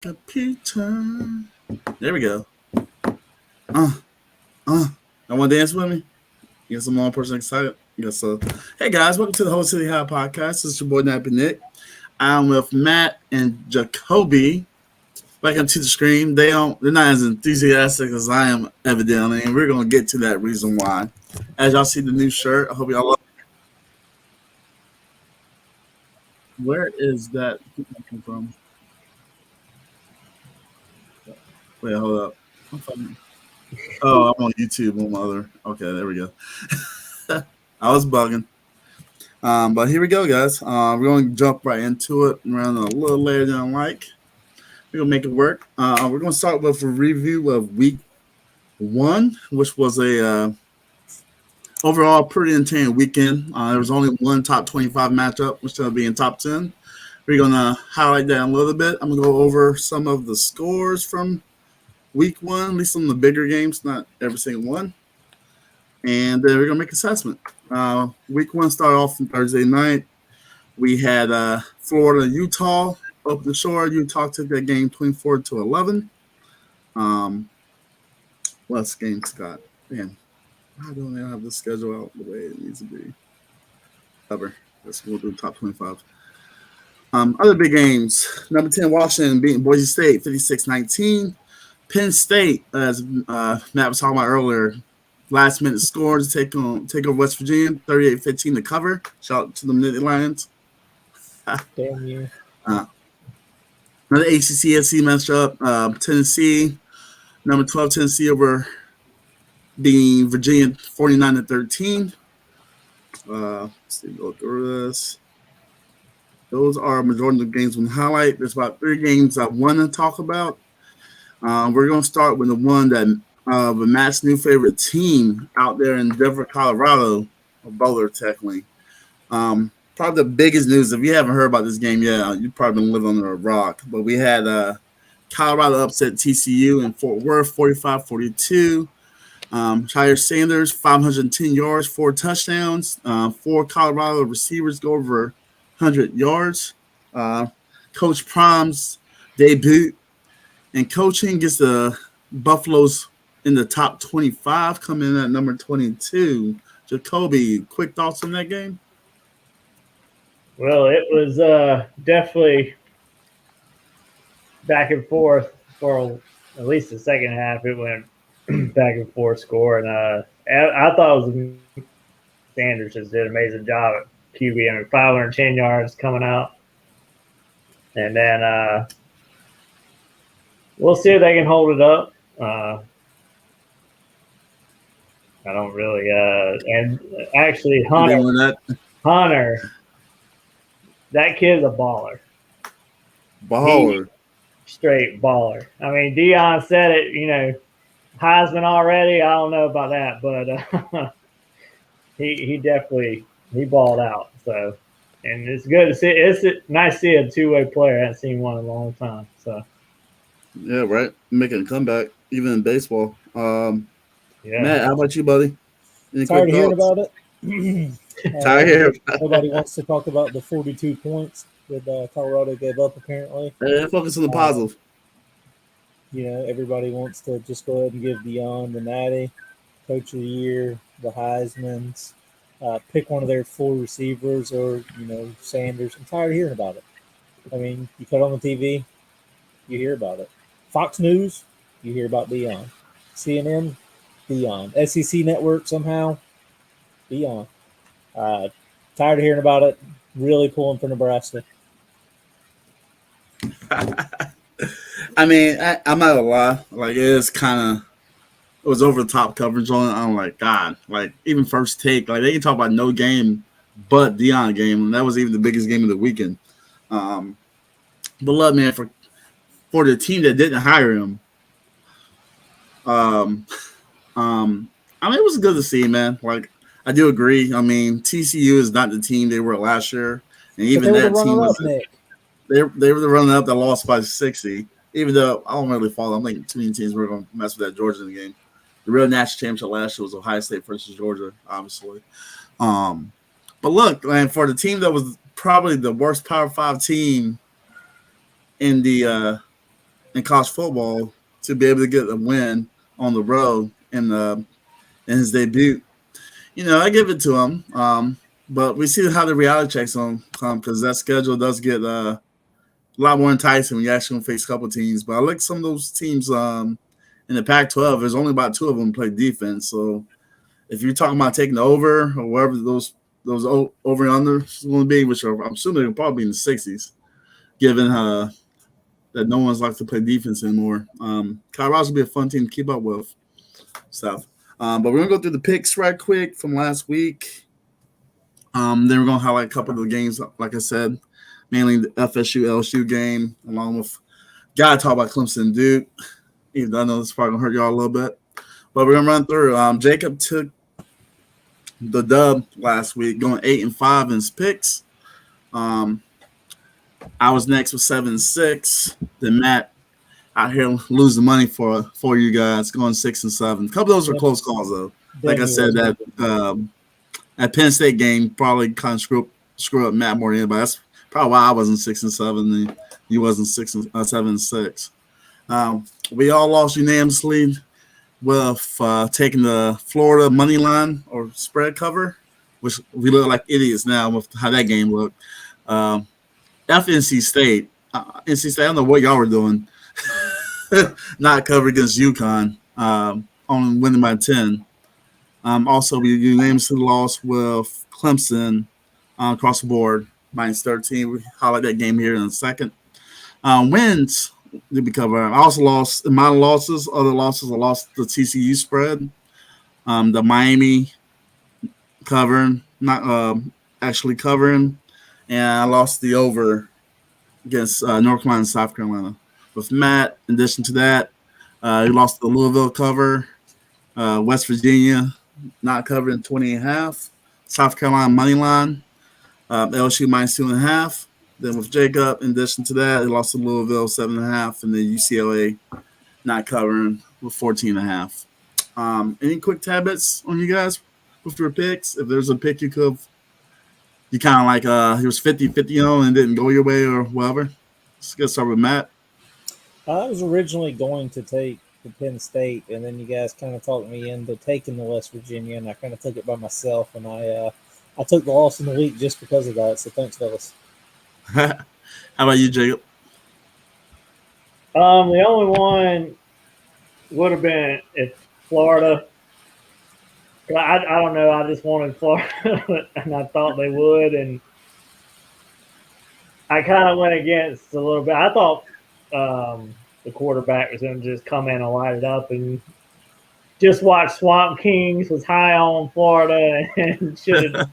A picture. There we go. Uh, uh. I want to dance with me? You got some more person excited? Yes, so. Hey guys, welcome to the Whole City High Podcast. This is your boy Nappy Nick. I'm with Matt and Jacoby. Back onto the screen. They're not as enthusiastic as I am, evidently, and we're gonna get to that reason why. As y'all see the new shirt, I hope y'all love it. Where is that come from? Wait, hold up. Oh, I'm on YouTube on my other. Okay, there we go. I was bugging. But here we go, guys. We're going to jump right into it. We're running a little later than I like. We're going to make it work. We're going to start with a review of week one, which was a overall pretty entertaining weekend. There was only one top 25 matchup, which will be in top 10. We're going to highlight that a little bit. I'm going to go over some of the scores from week one, at least some of the bigger games, not every single one. And then we're going to make assessment. Week one started off on Thursday night. We had Florida, Utah, open the shore. Utah took that game 24-11. What's game, Scott? Man, why don't they have the schedule out the way it needs to be? Cover. Let's go to the top 25. Other big games. Number 10, Washington beating Boise State 56-19. Penn State, as Matt was talking about earlier, last minute score to take over West Virginia, 38-15 to cover. Shout out to the Nittany Lions. Damn you. Another ACC-SC matchup. Tennessee, number 12 Tennessee over being Virginia 49-13. Let's see, go through this. Those are a majority of the games we highlight. There's about 3 games I want to talk about. We're going to start with the one that Matt's new favorite team out there in Denver, Colorado, or Boulder, technically. Probably the biggest news, if you haven't heard about this game yet, you've probably been living under a rock. But we had Colorado upset TCU in Fort Worth, 45-42. Tyler Sanders, 510 yards, 4 touchdowns. 4 Colorado receivers go over 100 yards. Coach Prom's debut and coaching gets the Buffaloes in the top 25, coming in at number 22. Jacoby, quick thoughts on that game? Well, it was definitely back and forth for at least the second half. It went back and forth score, and I thought it was Sanders just did an amazing job at QB. I mean, 510 yards coming out, and then we'll see if they can hold it up. I don't really, and actually Hunter. That kid's a baller. Straight baller. I mean, Dion said it, Heisman already. I don't know about that, but he definitely balled out. So, and it's good to see. It's nice to see a two-way player. I haven't seen one in a long time. So, yeah, right. Making a comeback, even in baseball. yeah. Matt, how about you, buddy? Tired of hearing about it. Nobody wants to talk about the 42 points that Colorado gave up, apparently. Focus on the positive. Everybody wants to just go ahead and give Dion the Natty, Coach of the Year, the Heismans, pick one of their 4 receivers or, Sanders. I'm tired of hearing about it. I mean, you cut on the TV, you hear about it. Fox News, you hear about Dion. CNN, Dion. SEC Network, somehow, Dion. Tired of hearing about it. Really pulling for Nebraska. I mean, I'm not gonna lie. Like, it was over the top coverage on it. I'm like, God, like, even first take, like, they can talk about no game but Dion game, and that was even the biggest game of the weekend. But look, man, for the team that didn't hire him, I mean, it was good to see, man. Like, I do agree. I mean, TCU is not the team they were last year, and even that team was. They were the runner-up that lost by 60. Even though I don't really follow, I'm thinking too many teams were going to mess with that Georgia in the game. The real national championship last year was Ohio State versus Georgia, obviously. But look, man, for the team that was probably the worst Power 5 team in the in college football to be able to get a win on the road in his debut. I give it to him. But we see how the reality checks on come because that schedule does get a lot more enticing when you actually gonna face a couple teams. But I like some of those teams in the Pac-12. There's only about 2 of them play defense. So if you're talking about taking the over or wherever those over and under is going to be, which I'm assuming they'll probably be in the 60s, given that no one's like to play defense anymore. Colorado's will be a fun team to keep up with stuff. But we're gonna go through the picks right quick from last week. Then we're gonna highlight a couple of the games, like I said, mainly the FSU LSU game, along with gotta talk about Clemson and Duke. Even though I know this is probably gonna hurt y'all a little bit, but we're gonna run through. Jacob took the dub last week, going 8-5 in his picks. I was next with 7-6. Then Matt out here losing money for you guys, going 6-7. A couple of those were close calls though. Like I said, that Penn State game probably kind of screw up Matt more than anybody. That's probably why I wasn't 6-7 and you wasn't 7-6. We all lost unanimously with taking the Florida money line or spread cover, which we look like idiots now with how that game looked. NC State. NC State, I don't know what y'all were doing. Not covered against UConn, only winning by 10. Also, we unanimously lost with Clemson across the board, -13. We highlight that game here in a second. Wins did we cover? I also lost in my losses. Other losses, I lost the TCU spread, the Miami covering, not actually covering, and I lost the over against North Carolina and South Carolina. With Matt, in addition to that, he lost the Louisville cover, West Virginia not covering 20.5, South Carolina money line, LSU -2.5. Then with Jacob, in addition to that, he lost to Louisville 7.5, and then UCLA not covering with 14.5. Any quick tidbits on you guys with your picks? If there's a pick you kind of like he was 50-50 and didn't go your way or whatever. Let's get started with Matt. I was originally going to take the Penn State, and then you guys kind of talked me into taking the West Virginia, and I kind of took it by myself, and I took the loss in the week just because of that. So thanks, fellas. How about you, Jacob? The only one would have been if Florida. I don't know. I just wanted Florida, and I thought they would, and I kind of went against a little bit. I thought the quarterback was going to just come in and light it up, and just watch Swamp Kings was high on Florida and should have.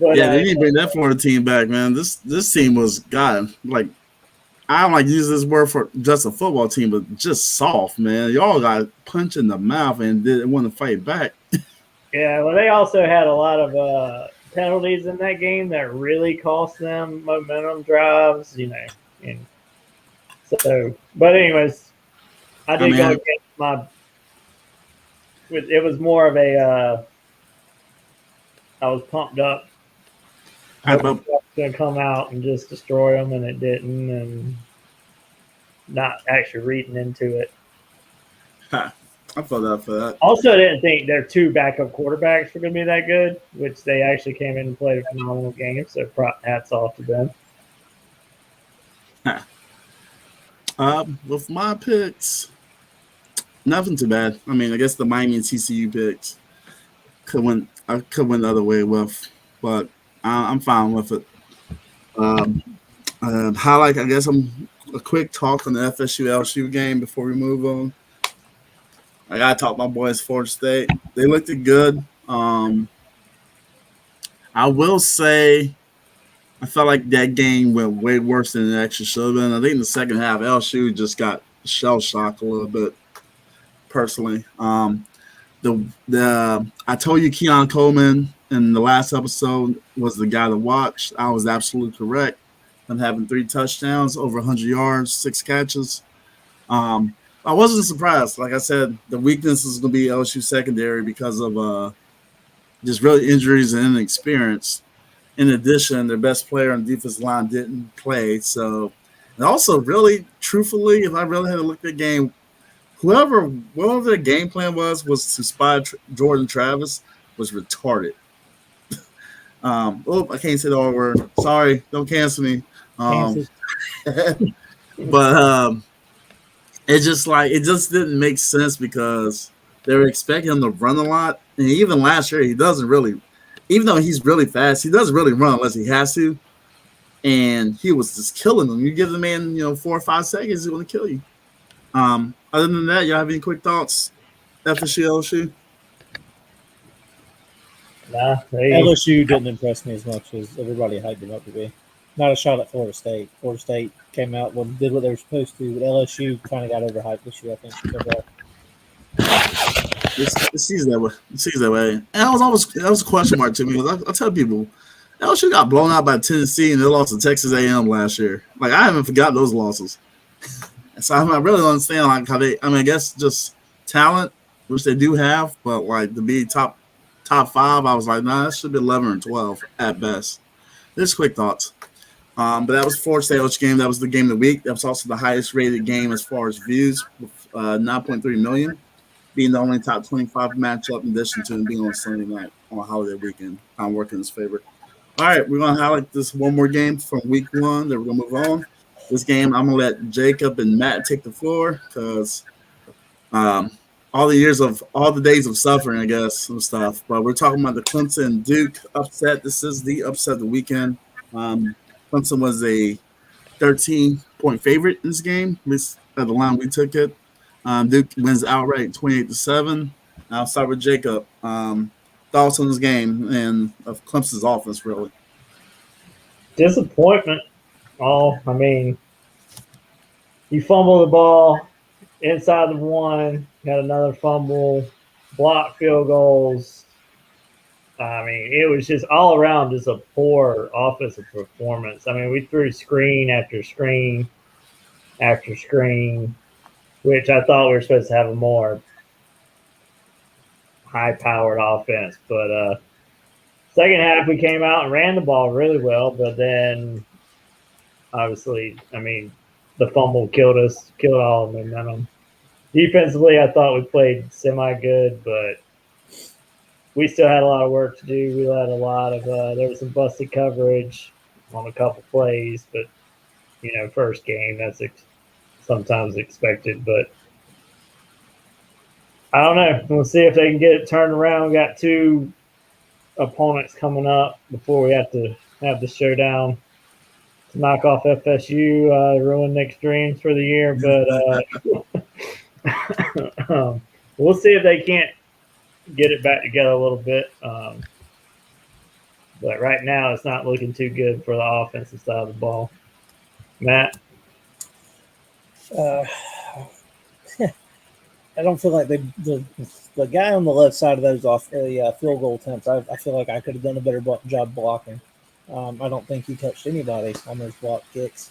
But, they need to bring that Florida team back, man. This team was like I don't like to use this word for just a football team, but just soft, man. Y'all got punched in the mouth and didn't want to fight back. Yeah, well, they also had a lot of penalties in that game that really cost them momentum drives, and so. But anyways, I did go against my. It was more of a. I was pumped up. I was going to come out and just destroy them, and it didn't, and not actually reading into it. I felt that for that. Also, I didn't think their 2 backup quarterbacks were going to be that good, which they actually came in and played a phenomenal game, so hats off to them. With my picks, nothing too bad. I mean, I guess the Miami and TCU picks I could win the other way with, but I'm fine with it. Highlight, I guess, a quick talk on the FSU LSU game before we move on. I gotta talk my boys Florida State. They looked good. I will say, I felt like that game went way worse than it actually should have been. I think in the second half, LSU just got shell shocked a little bit. Personally, I told you Keon Coleman in the last episode was the guy to watch. I was absolutely correct. I'm having 3 touchdowns, over 100 yards, 6 catches. I wasn't surprised. Like I said, the weakness is going to be LSU secondary because of just really injuries and inexperience. In addition, their best player on the defensive line didn't play, so And also, really, truthfully, if I really had to look at the game, whatever their game plan was to spy Jordan Travis was retarded. I can't say the R word. Sorry, don't cancel me. Kansas. But it just didn't make sense because they were expecting him to run a lot, and even last year he doesn't really, even though he's really fast, he doesn't really run unless he has to, and he was just killing them. You give the man 4 or 5 seconds, he's going to kill you. Other than that, y'all have any quick thoughts? FSU, LSU? Nah, LSU didn't impress me as much as everybody hyped them up to be. Not a shot at Florida State. Florida State came out and did what they were supposed to, but LSU kind of got overhyped this year, I think. It seems that way. It seems that way. And that was a question mark to me. I tell people, LSU got blown out by Tennessee and they lost to Texas A&M last year. Like, I haven't forgot those losses. So I really don't understand like how they. I mean, I guess just talent, which they do have, but like to be top 5, I was like, nah, that should be 11 or 12 at best. Just quick thoughts. But that was Florida State LSU game. That was the game of the week. That was also the highest rated game as far as views, with 9.3 million, being the only top 25 matchup in addition to being on Sunday night on a holiday weekend. I'm working in his favor. All right, we're gonna highlight this one more game from week 1. Then we're gonna move on. This game, I'm gonna let Jacob and Matt take the floor because all the days of suffering, I guess, some stuff. But we're talking about the Clemson Duke upset. This is the upset of the weekend. Clemson was a 13-point favorite in this game, at least at the line we took it. Duke wins outright 28-7. I'll start with Jacob. Thoughts on this game and of Clemson's offense, really? disappointment. I mean, you fumble the ball inside the 1, got another fumble, blocked field goals. I mean, it was just all around just a poor offensive performance. I mean, we threw screen after screen after screen, which I thought we were supposed to have a more high-powered offense. But second half, we came out and ran the ball really well, but then obviously, I mean, the fumble killed us, killed all of momentum. Defensively, I thought we played semi-good, but we still had a lot of work to do. We had a lot of there was some busted coverage on a couple plays, but first game that's sometimes expected. But I don't know. We'll see if they can get it turned around. We got 2 opponents coming up before we have to have the showdown to knock off FSU, ruin Nick's dreams for the year. But we'll see if they can't get it back together a little bit. But right now, it's not looking too good for the offensive side of the ball. Matt? I don't feel like the guy on the left side of those field goal attempts, I feel like I could have done a better job blocking. I don't think he touched anybody on those block kicks.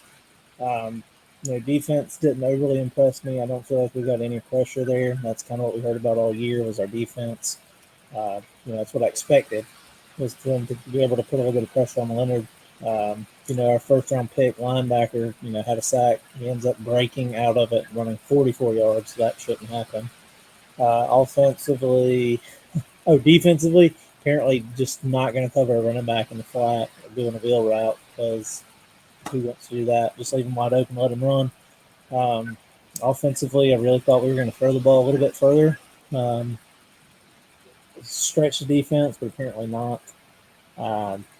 Defense didn't overly impress me. I don't feel like we got any pressure there. That's kind of what we heard about all year was our defense. That's what I expected, was for them to be able to put a little bit of pressure on Leonard. Our first-round pick linebacker, had a sack. He ends up breaking out of it, running 44 yards. That shouldn't happen. Defensively, apparently just not going to cover a running back in the flat or doing a wheel route because who wants to do that? Just leave him wide open, let him run. Offensively, I really thought we were going to throw the ball a little bit further. Stretch the defense, but apparently not.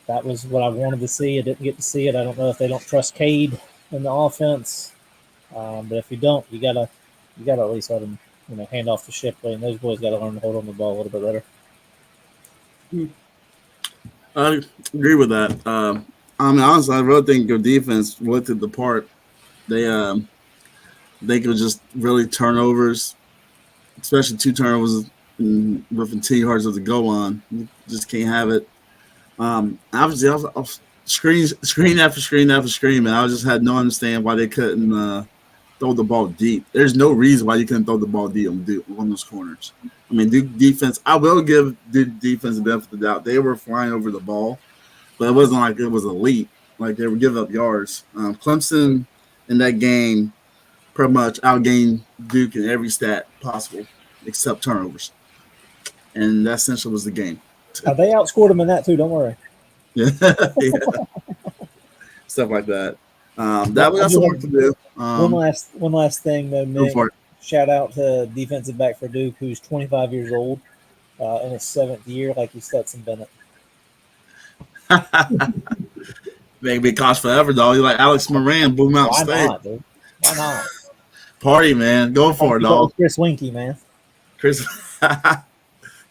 That was what I wanted to see. I didn't get to see it. I don't know if they don't trust Cade in the offense, but if you don't, you gotta at least let him, hand off to Shipley, and those boys got to learn to hold on the ball a little bit better. I agree with that. Honestly, I really think your defense looked at the part. They could just really turnovers, especially 2 turnovers within 10 yards of the goal line. You just can't have it. Obviously, I was screen after screen after screen, and I just had no understanding why they couldn't throw the ball deep. There's no reason why you couldn't throw the ball deep on those corners. I mean, Duke defense, I will give Duke defense the benefit of the doubt. They were flying over the ball, but it wasn't like it was elite. Like they were giving up yards. Clemson in that game pretty much outgained Duke in every stat possible except turnovers. And that essentially was the game. They outscored them in that too. Don't worry. Yeah. Yeah. Stuff like that. That we got some work to do. One last thing though, Go Nick. for it. Shout out to defensive back for Duke, who's 25 years old, in his 7th year, like he's Stetson Bennett. They be cost forever, though. You like Alex Moran, Blue Mountain Why State. not, dude? Why not? Party, man. Go for it, dog. Chris Winky, man. Chris,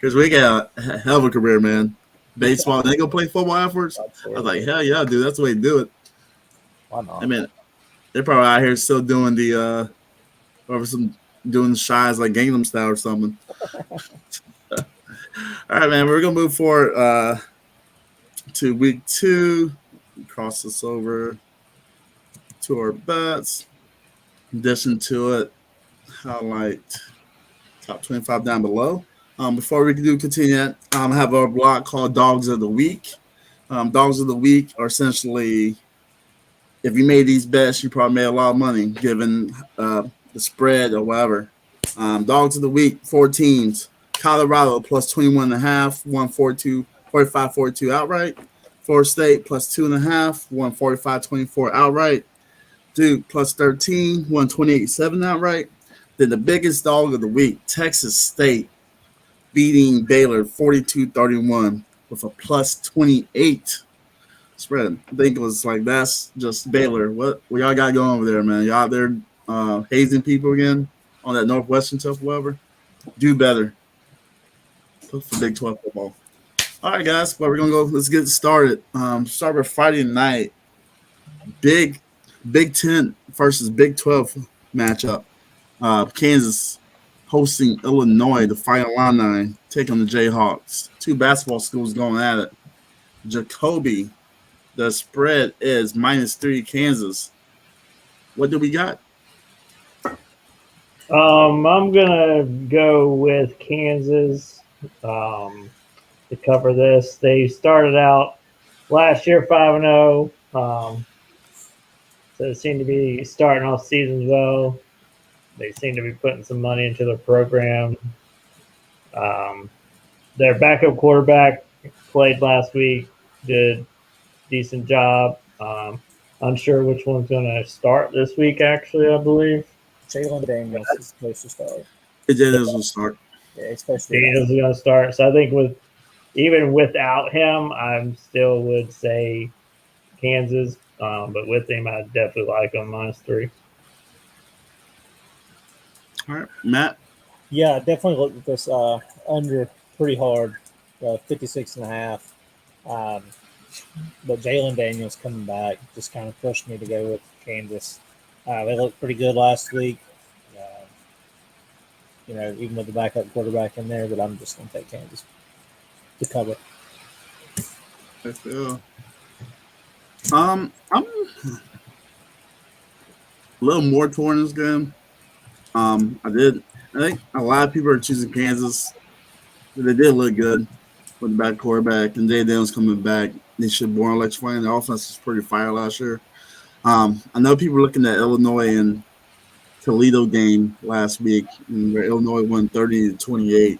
we got a hell of a career, man. Baseball. They go play football afterwards. I was like, hell yeah, dude. That's the way to do it. Why not? I mean, they're probably out here still doing the doing the shies like Gangnam Style or something. All right, man. We're gonna move forward to week 2. Cross this over to our bets. In addition to it, highlight top 25 down below. Before we do continue that, I have our block called Dogs of the Week. Dogs of the Week are essentially, if you made these bets, you probably made a lot of money given the spread or whatever. Dogs of the Week, 4 teams. Colorado plus 21.5, 142 outright. Florida State plus 2.5, 145.24 outright. Duke plus 13, 128.7 outright. Then the biggest dog of the week, Texas State beating Baylor 42-31 with a plus 28 spread. I think it was like, that's just Baylor. What y'all got going over there, man? Y'all out there hazing people again on that Northwestern stuff, whatever? Do better. Look for Big 12 football. All right, guys. Well, we're gonna go. Let's get started. Start with Friday night. Big 10 versus Big 12 matchup. Kansas hosting Illinois, the Fighting Illini, taking the Jayhawks. 2 basketball schools going at it. Jacoby, the spread is -3 Kansas. What do we got? I'm gonna go with Kansas to cover this. They started out last year 5-0, so they seem to be starting off seasons well. They seem to be putting some money into their program. Their backup quarterback played last week, did decent job. Unsure which one's going to start this week, actually, I believe. Jalen Daniels is supposed to start. Daniels will start. Yeah, especially Daniels is going to start. So I think even without him, I still would say Kansas. But with him, I definitely like him -3. All right, Matt. Yeah, definitely looked at this under pretty hard, 56.5. But Jalen Daniels coming back just kind of pushed me to go with Kansas. They looked pretty good last week, even with the backup quarterback in there. But I'm just going to take Kansas to cover. I feel. I'm a little more torn this game. I think a lot of people are choosing Kansas. They did look good with the back quarterback, and Jay Daniels coming back. They should more electrifying. The offense was pretty fire last year. I know people are looking at Illinois and Toledo game last week, where Illinois won 30-28.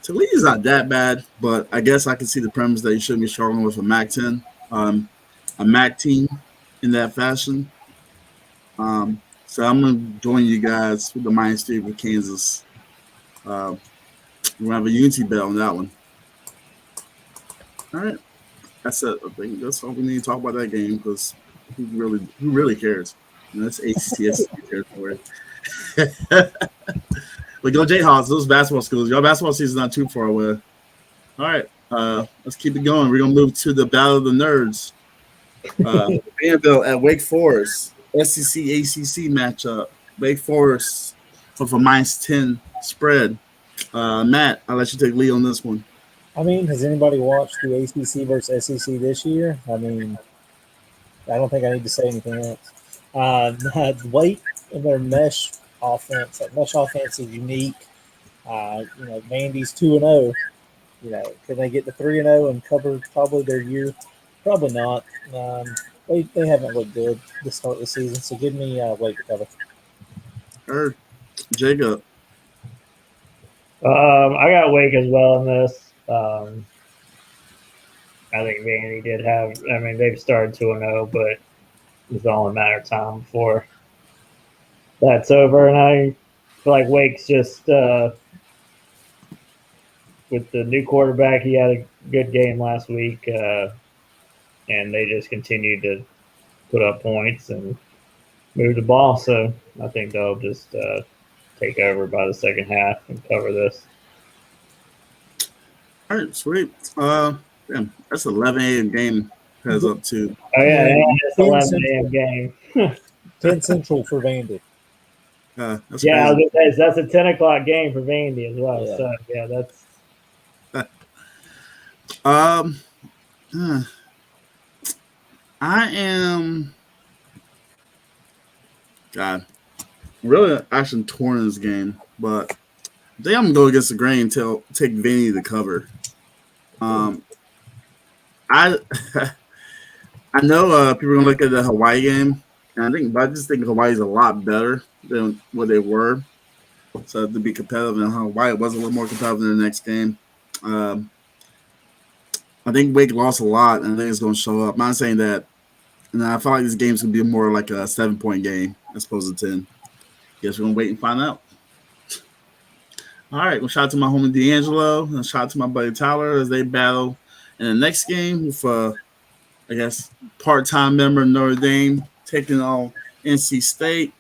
Toledo's not that bad, but I guess I can see the premise that you shouldn't be struggling with a MAC-10, a MAC team in that fashion. So I'm going to join you guys with the -3 with Kansas. We're going to have a unity bet on that one. All right. That's it. I think that's all we need to talk about that game, because who really cares? That's ACCS territory. But go Jayhawks, those basketball schools. Your basketball season's not too far away. All right. Let's keep it going. We're going to move to the Battle of the Nerds. Vanderbilt at Wake Forest. SEC ACC matchup. Wake Forest with a -10 spread. Matt, I'll let you take lead on this one. I mean, has anybody watched the ACC versus SEC this year? I mean, I don't think I need to say anything else. Wake and their mesh offense. That mesh offense is unique. Vandy's 2-0. Can they get to 3-0 and cover probably their year? Probably not. They haven't looked good to start the season, so give me Wake to cover. Or Jacob. I got Wake as well in this. I think Vandy did have. I mean, they've started 2-0, but it's only a matter of time before that's over. And I feel like Wake's just with the new quarterback. He had a good game last week, and they just continued to put up points and move the ball. So I think they'll just take over by the second half and cover this. All right, sweet. Damn, that's 11 a.m. game. Heads up to. Oh yeah, Yeah, it's 11 a.m. game. 10 Central for Vandy. That's Yeah, I was crazy. gonna say, that's a 10 o'clock game for Vandy as well. Yeah. So yeah, that's Um, I am. God, really actually torn in this game, but I think I'm gonna go against the grain to take Vandy to cover. I I know people are gonna look at the Hawaii game, and I just think Hawaii's a lot better than what they were. So to be competitive, and Hawaii was a little more competitive in the next game. Um, I think Wake lost a lot, and I think it's going to show up. I'm not saying that, and I feel like this game's going to be more like a 7-point game as opposed to 10. Guess we're going to wait and find out. All right, well, shout out to my homie D'Angelo, and shout out to my buddy Tyler as they battle in the next game with, I guess, part-time member Notre Dame taking on NC State.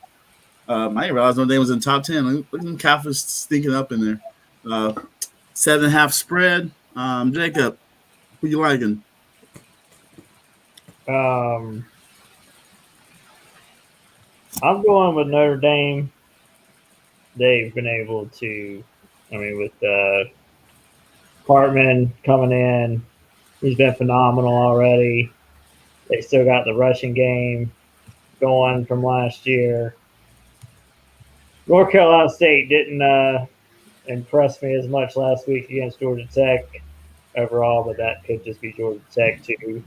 I didn't realize Notre Dame was in the top 10. Look at them Catholics sneaking up in there. 7.5 spread. Jacob, who you liking? I'm going with Notre Dame. They've been able to, I mean, with Hartman coming in, he's been phenomenal already. They still got the rushing game going from last year. North Carolina State didn't impress me as much last week against Georgia Tech overall, but that could just be Georgia Tech too.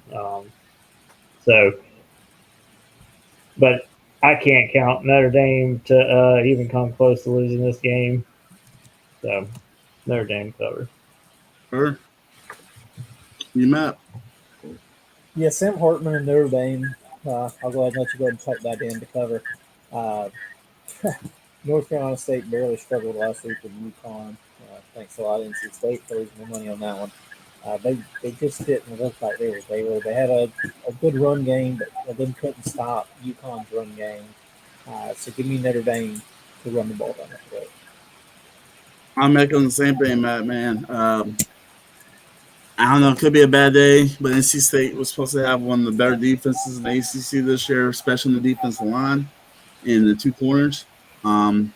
But I can't count Notre Dame to even come close to losing this game. So Notre Dame cover. Sure. You Matt. Yeah, Sam Hartman and Notre Dame. I'll go ahead and let you go ahead and type that in to cover. North Carolina State barely struggled last week with UConn. Thanks a lot, NC State, for losing their money on that one. They just didn't look like they had a good run game, but they couldn't stop UConn's run game. So give me Notre Dame to run the ball down the throat. I'm echoing the same thing, Matt, man. I don't know. It could be a bad day, but NC State was supposed to have one of the better defenses in the ACC this year, especially in the defensive line in the two corners. For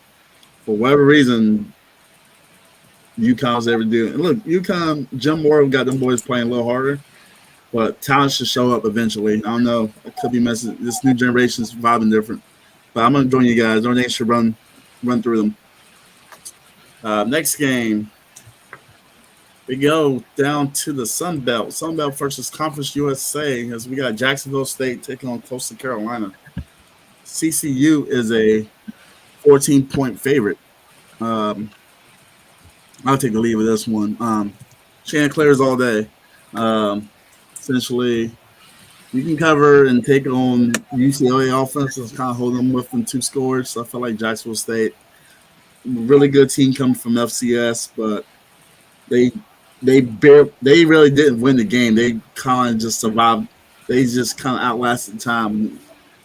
whatever reason, UConn was able to do it. And look, UConn, Jim Moore got them boys playing a little harder, but talent should show up eventually. I don't know. It could be messing. This new generation is vibing different. But I'm going to join you guys. Notre Dame should run through them. Next game. We go down to the Sun Belt. Sun Belt versus Conference USA as we got Jacksonville State taking on Coastal Carolina. CCU is a 14-point favorite. I'll take the lead with this one. Chanticleers all day. Essentially, you can cover and take on UCLA offenses, kind of hold them within 2 scores. So I feel like Jacksonville State, really good team coming from FCS, but they really didn't win the game. They kind of just survived. They just kind of outlasted time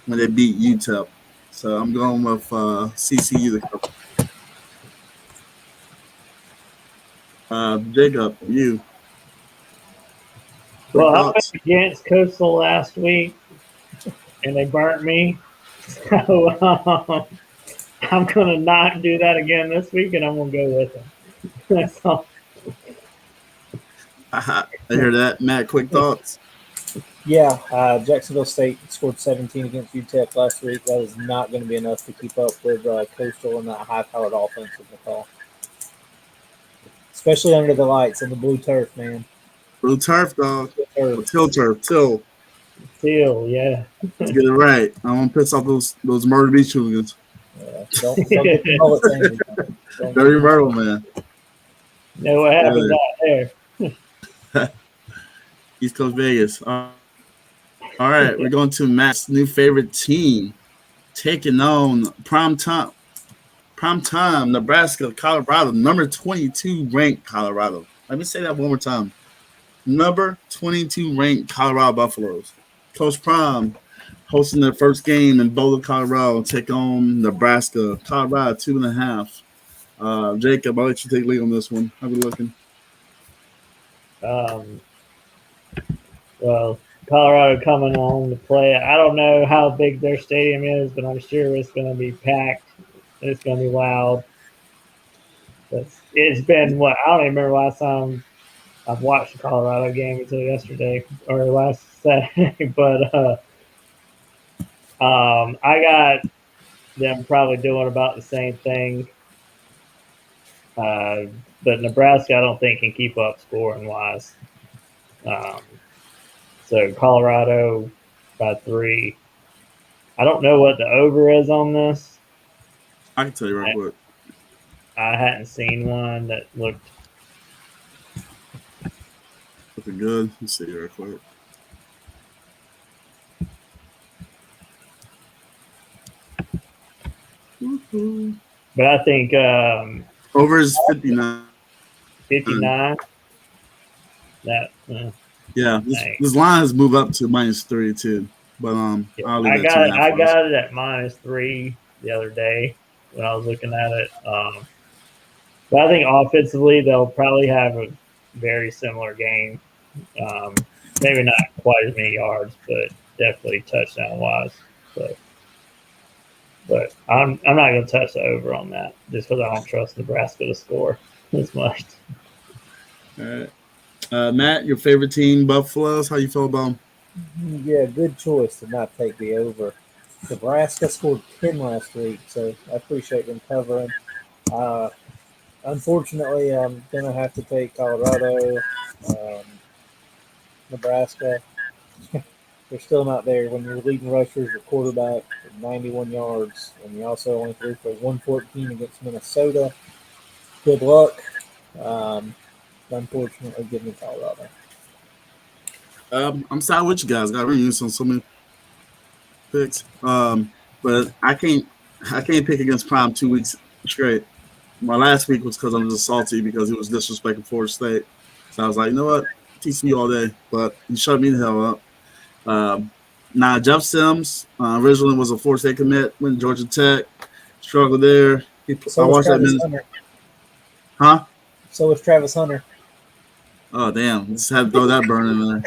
when they beat UTEP. So I'm going with CCU to cover. Jacob, you. Well, I went against Coastal last week, and they burnt me. So I'm going to not do that again this week, and I'm going to go with them. That's all. I hear that. Matt, quick thoughts? Yeah, Jacksonville State scored 17 against UTEP last week. That is not going to be enough to keep up with Coastal and that high-powered offense with McCall. Especially under the lights and the blue turf, man. Blue turf, dog. Blue turf. Till. Teal, yeah. Let's get it right. I want to piss off those Murder Beach hooligans. Don't get the bullets angry. Don't Dirty Myrtle, man. Know what happens Yeah. out there. East Coast Vegas. All right, we're going to Matt's new favorite team, taking on prime time, Nebraska, Colorado, number 22 ranked Colorado. Let me say that one more time. Number 22 ranked Colorado Buffaloes. Coach Prime hosting their first game in Boulder, Colorado, take on Nebraska, Colorado 2.5. Jacob, I'll let you take lead on this one. How we looking? Um, well, Colorado coming on to play. I don't know how big their stadium is, but I'm sure it's going to be packed. It's going to be loud. It's been what I don't even remember last time I've watched a Colorado game until yesterday or last Saturday. But I got them probably doing about the same thing. But Nebraska, I don't think can keep up scoring wise. So Colorado by 3. I don't know what the over is on this. I can tell you right quick. I hadn't seen one that looked. Looking good. Let's see real quick. Woo-hoo. But I think Over is 59. 59. That Yeah, this line has moved up to -3 too. But I'll leave that to I got it at -3 the other day when I was looking at it. But I think offensively they'll probably have a very similar game. Maybe not quite as many yards, but definitely touchdown wise. But I'm not going to touch the over on that just because I don't trust Nebraska to score as much. All right. Matt, your favorite team, Buffaloes. How you feel about them? Yeah, good choice to not take the over. Nebraska scored 10 last week, so I appreciate them covering. Unfortunately, I'm going to have to take Colorado, Nebraska. They're still not there when your leading rushers your quarterback for 91 yards, and you also only threw for 114 against Minnesota. Good luck. Unfortunately, give me Colorado. I'm sorry with you guys. Got reused on so many picks. But I can't pick against Prime 2 weeks straight. My last week was because I'm just salty because it was disrespecting Florida State. So I was like, you know what? TCU all day. But he shut me the hell up. Now, Jeff Sims originally was a Florida State commit, went to Georgia Tech, struggled there. So was Travis Hunter. Huh? So was Travis Hunter. Oh, damn. Just had to throw that burn in there.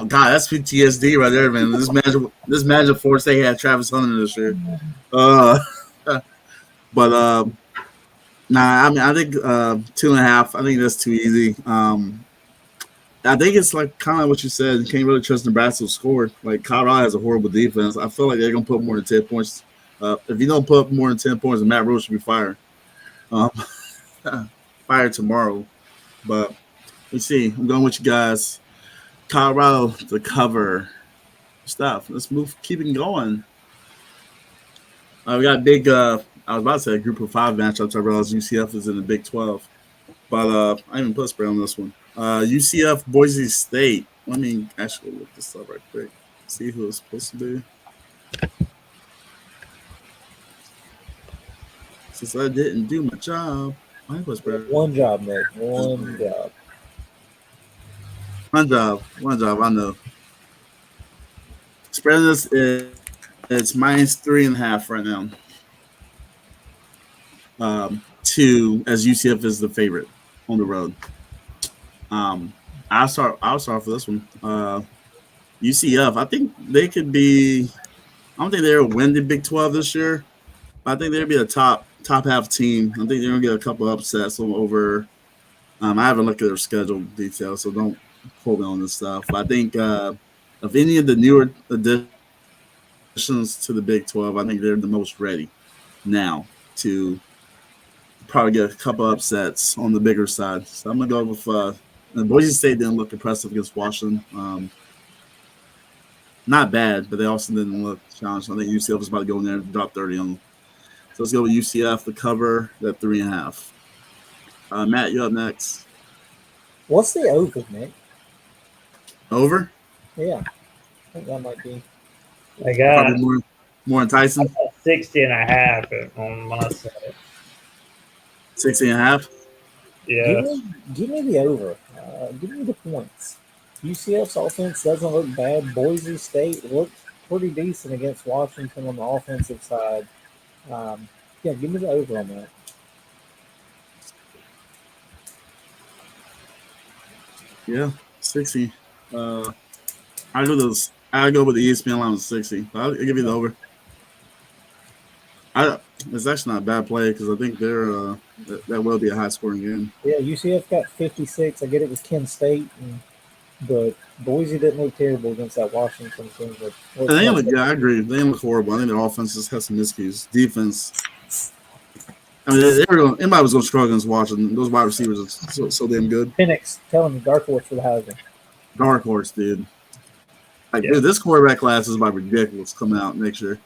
God, that's PTSD right there, man. This imagine Florida State had Travis Hunter this year. But nah, I mean, I think 2.5. I think that's too easy. I think it's like kind of what you said. You can't really trust Nebraska to score. Like Colorado has a horrible defense. I feel like they're gonna put more than 10 points. If you don't put up more than 10 points, Matt Rose should be fired. Fired tomorrow. But let's see. I'm going with you guys. Colorado to cover stuff. Let's keep it going. We got a big. I was about to say a group of 5 matchups. I realized UCF is in the Big 12, but I even put a spread on this one. UCF Boise State. Let me actually look this up right quick. See who it's supposed to be. Since I didn't do my job, I put a spread. One job, Nick. One job. One job. I know. Spread this is it's -3.5 right now. 2 as UCF is the favorite on the road. I'll start for this one. UCF, I think they could be. I don't think they'll win the Big 12 this year, but I think they'll be a top half team. I think they're gonna get a couple upsets over. I haven't looked at their schedule details, so don't quote me on this stuff. But I think of any of the newer additions to the Big 12, I think they're the most ready now to probably get a couple upsets on the bigger side. So I'm gonna go with And Boise State didn't look impressive against Washington. Not bad, but they also didn't look challenged. I think UCF was about to go in there and drop 30 on them. So let's go with UCF to cover that 3.5. Matt, you up next. What's the over, Nick? Over? Yeah, I think that might be. I got Probably more enticing. 60.5 on my side. 60.5. Yeah. Give me the over. Give me the points. UCF's offense doesn't look bad. Boise State looked pretty decent against Washington on the offensive side. Yeah, give me the over on that. Yeah, 60. I go with the ESPN line with 60. I'll give you the over. It's actually not a bad play because I think that will be a high scoring game. Yeah, UCF got 56. I get it was Kent State, but Boise didn't look terrible against that Washington team. I agree. They didn't look horrible. I think their offense just has some miscues. Defense. I mean, anybody was going to struggle against Washington. Those wide receivers are so damn good. Penix, telling me dark horse for the Heisman. Dark horse, dude. Dude, this quarterback class is about ridiculous coming out next year.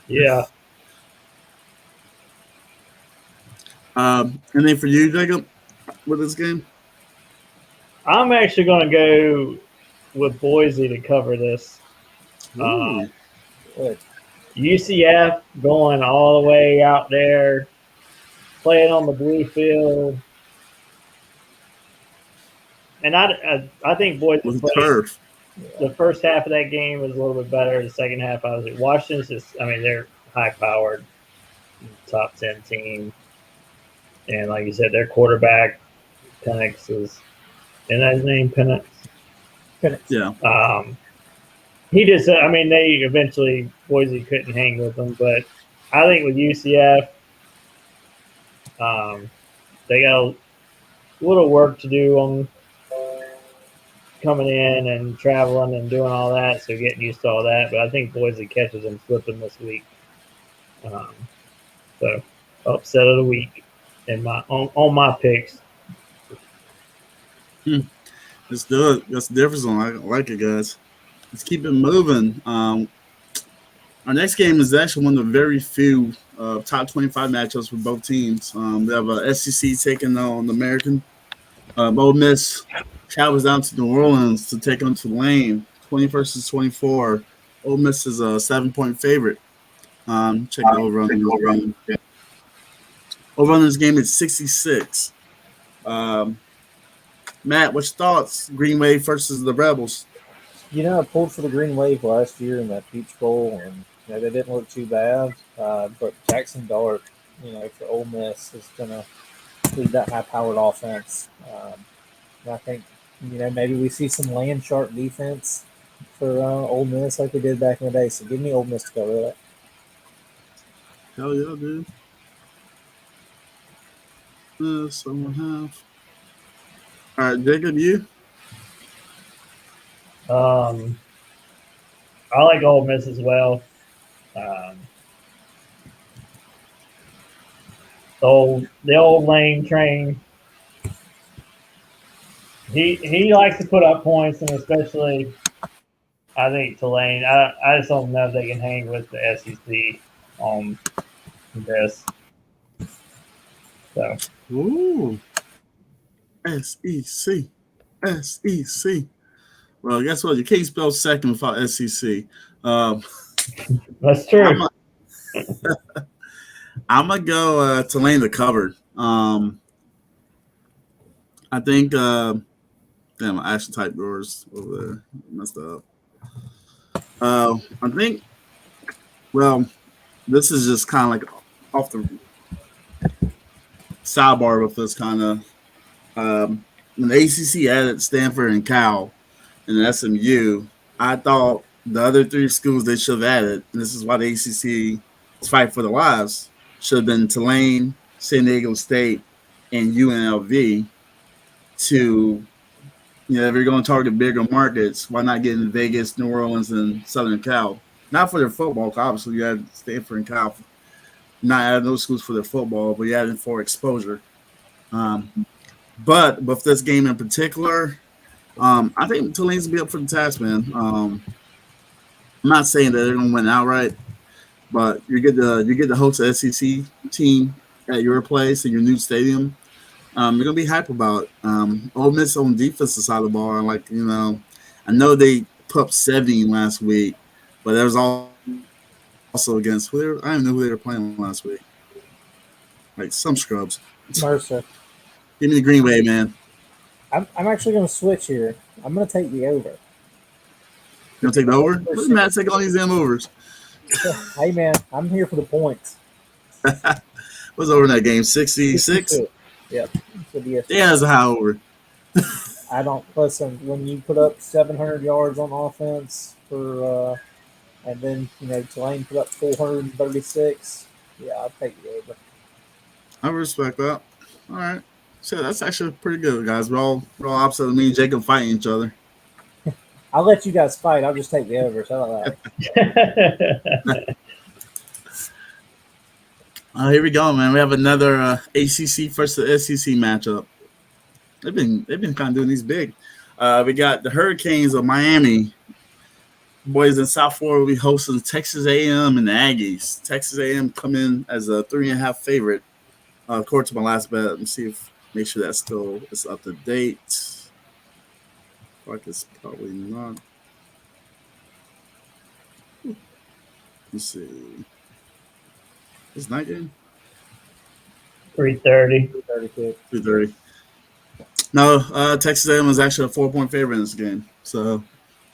Yeah. And then for you, Jacob, with this game? I'm actually going to go with Boise to cover this. UCF going all the way out there, playing on the blue field. And I think Boise played the first half of that game was a little bit better. The second half, I was like, Washington's they're high-powered, top 10 team. And like you said, their quarterback, Penix, isn't that his name, Penix? Penix. Yeah. He just, they eventually, Boise couldn't hang with them. But I think with UCF, they got a little work to do on coming in and traveling and doing all that, so getting used to all that. But I think Boise catches them slipping this week. So upset of the week on my picks. Let's do it. That's the difference. I like it, guys. Let's keep it moving. Our next game is actually one of the very few top 25 matchups for both teams. We have a SEC taking on the American. Ole Miss travels down to New Orleans to take on Tulane, 20 versus 24. Ole Miss is a 7-point favorite. Check the over on this game. Over on this game is 66. Matt, what's your thoughts? Green Wave versus the Rebels. I pulled for the Green Wave last year in that Peach Bowl, and they didn't look too bad. But Jackson Dart, for Ole Miss is going to lead that high-powered offense. And I think, maybe we see some land sharp defense for Ole Miss like we did back in the day. So give me Ole Miss to cover that. Hell yeah, dude. 7.5. All right, Jacob, you? I like Ole Miss as well. The old Lane train. He likes to put up points, and especially I think Tulane. I just don't know if they can hang with the SEC on this. So. Ooh. SEC. Well, guess what? You can't spell second without SEC. That's true. I'm going to go Tulane to cover. I think damn, I actually typed yours over there. Messed up. I think, well, this is just kind of like off the sidebar with this kind of when the ACC added Stanford and Cal and SMU, I thought the other three schools they should have added, and this is why the ACC is fighting for their lives, should have been Tulane, San Diego State, and UNLV to, if you're going to target bigger markets, why not get in Vegas, New Orleans, and Southern Cal? Not for their football, obviously you had Stanford and Cal. Not adding those schools for their football, but you added for exposure. But with this game in particular, I think Tulane's gonna be up for the task, man. I'm not saying that they're gonna win outright, but you get to host the SEC team at your place in your new stadium. You're gonna be hype about it. Ole Miss on the defensive side of the ball. Like I know they put up 70 last week, but there was also against who I don't know who they were playing last week. Like some scrubs. Mercer. Give me the Green Wave, man. I'm actually going to switch here. I'm going to take the over. You gonna take the over? What's the matter? Take all these damn overs. Hey, man, I'm here for the points. What's over in that game? 66? Yep. Yeah, that's a high over. I don't listen when you put up 700 yards on offense for, and then Tulane put up 436. Yeah, I'll take the over. I respect that. All right, so that's actually pretty good, guys. We're all opposite of me and Jacob fighting each other. I'll let you guys fight. I'll just take the over. So Here we go, man. We have another ACC versus SEC matchup. They've been kind of doing these big. We got the Hurricanes of Miami. Boys in South Florida will be hosting Texas A&M and the Aggies. Texas A&M come in as a 3.5 favorite. According to my last bet, let me see make sure that still is up to date. Like it's probably not. Let's see. It's night game. 3:30. 2:30. No, Texas A&M is actually a 4-point favorite in this game. So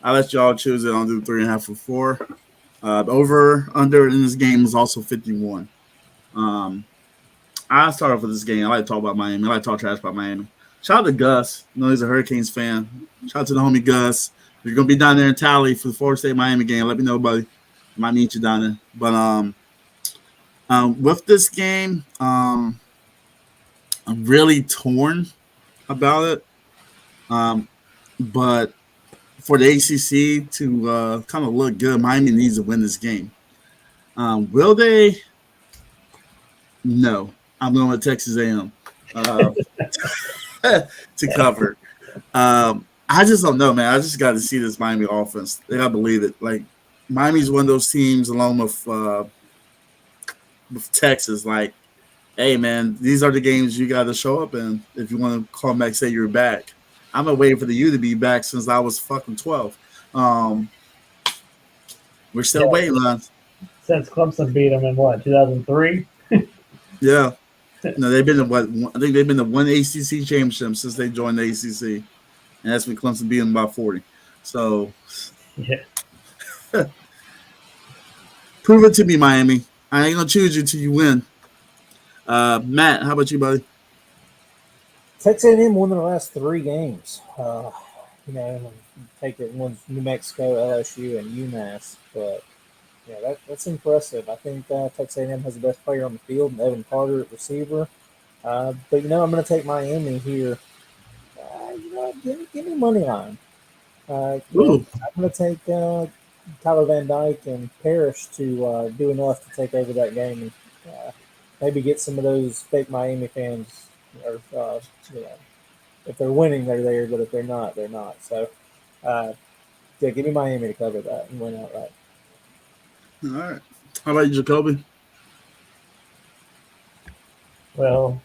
I'll let y'all choose it. I'll do 3.5 or 4. The over under in this game is also 51. I start off with this game. I like to talk about Miami. I like to talk trash about Miami. Shout out to Gus. I know he's a Hurricanes fan. Shout out to the homie Gus. If you're gonna be down there in Tally for the Florida State Miami game, let me know, buddy. I might meet you down there. But with this game, I'm really torn about it. But for the ACC to kind of look good, Miami needs to win this game. Will they? No. I'm going with Texas A&M to cover. I just don't know, man. I just got to see this Miami offense. They got to believe it. Like Miami's one of those teams, along with Texas. Like, hey, man, these are the games you got to show up in if you want to call back, say you're back. I've been waiting for the U to be back since I was fucking 12. We're still waiting on. Since Clemson beat them in 2003? Yeah. No, they've been to what? I think they've been to one ACC championship since they joined the ACC, and that's when Clemson beat them by 40. So, yeah, prove it to me, Miami. I ain't gonna choose you till you win. Matt, how about you, buddy? Texas A&M won their last 3 games. Take it one's New Mexico, LSU, and UMass, but. Yeah, that's impressive. I think Texas A&M has the best player on the field, Evan Carter at receiver. But I'm going to take Miami here. Give me money line. I'm going to take Tyler Van Dyke and Parrish to do enough to take over that game and maybe get some of those fake Miami fans. Or if they're winning, they're there, but if they're not, they're not. So, give me Miami to cover that and win outright. All right. How about you, Jacoby? Well,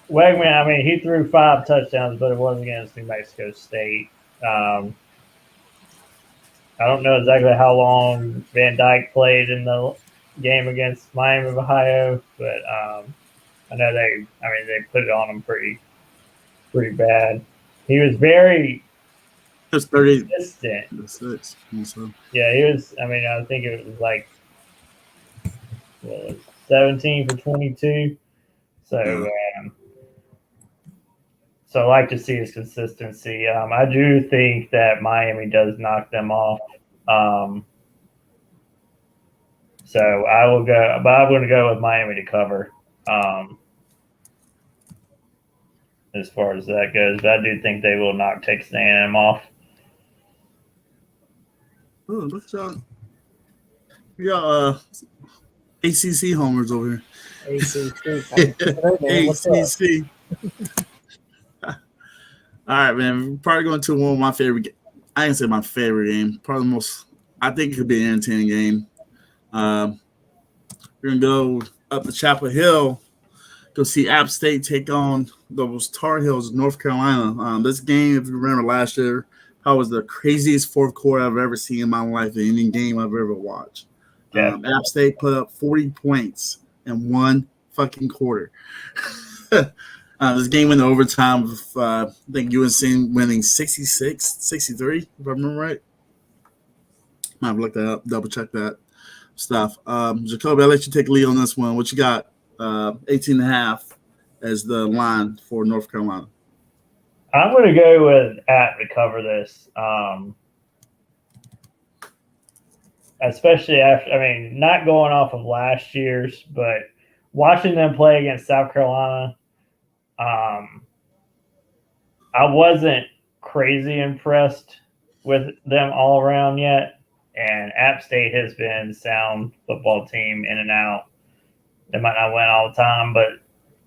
Wegman, I mean, he threw 5 touchdowns, but it was against New Mexico State. I don't know exactly how long Van Dyke played in the game against Miami of Ohio, but I know they put it on him pretty bad. He was very That's 30. consistent. So. Yeah, he was. I mean, I think it was like 17 for 22. So, so I like to see his consistency. I do think that Miami does knock them off. So I will go, but I'm going to go with Miami to cover. As far as that goes, but I do think they will knock Texas A&M off. Oh, look at y'all. We got ACC homers over here. ACC. ACC. All right, man. We're probably going to one of my favorite. I can say my favorite game. Probably the most. I think it could be an entertaining game. Um, we're gonna go up to Chapel Hill. Go see App State take on those Tar Heels, of North Carolina. This game, if you remember last year, probably was the craziest fourth quarter I've ever seen in my life in any game I've ever watched. Yeah. App State put up 40 points in one fucking quarter. This game went to overtime with, I think UNC winning 66-63, if I remember right. Might have looked that up, double check that stuff. Jacoby, I'll let you take a lead on this one. What you got? 18 and a half as the line for North Carolina. I'm going to go with at to cover this. Especially after, not going off of last year's, but watching them play against South Carolina, I wasn't crazy impressed with them all around yet. And App State has been a sound football team in and out. They might not win all the time, but